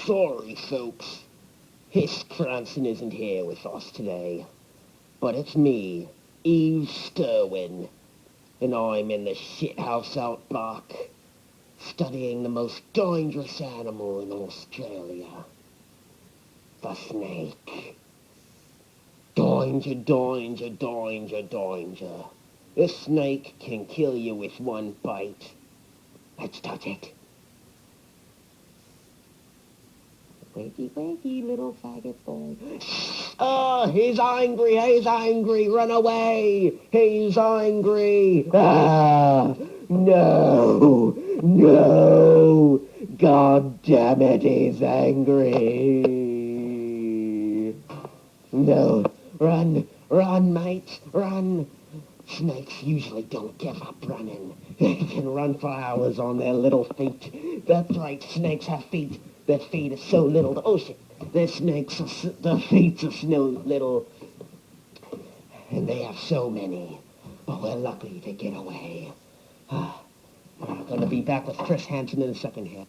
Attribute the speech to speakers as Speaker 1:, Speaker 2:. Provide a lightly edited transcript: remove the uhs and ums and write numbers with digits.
Speaker 1: Sorry, folks. Hiss Cranston isn't here with us today. But it's me, Eve Sterwin, and I'm in the shithouse out back, studying the most dangerous animal in Australia. The snake. Danger, danger, danger, danger. This snake can kill you with one bite. Let's touch it. Wakey, wakey, little faggot boy. Oh, he's angry, run away! He's angry! Ah, no, no! God damn it, he's angry! No, run, mates, run! Snakes usually don't give up running. They can run for hours on their little feet. That's right, snakes have feet. Their feet are so little. Oh shit, their feet are so little, and they have so many. But we're lucky to get away. I'm going to be back with Chris Hansen in a second here.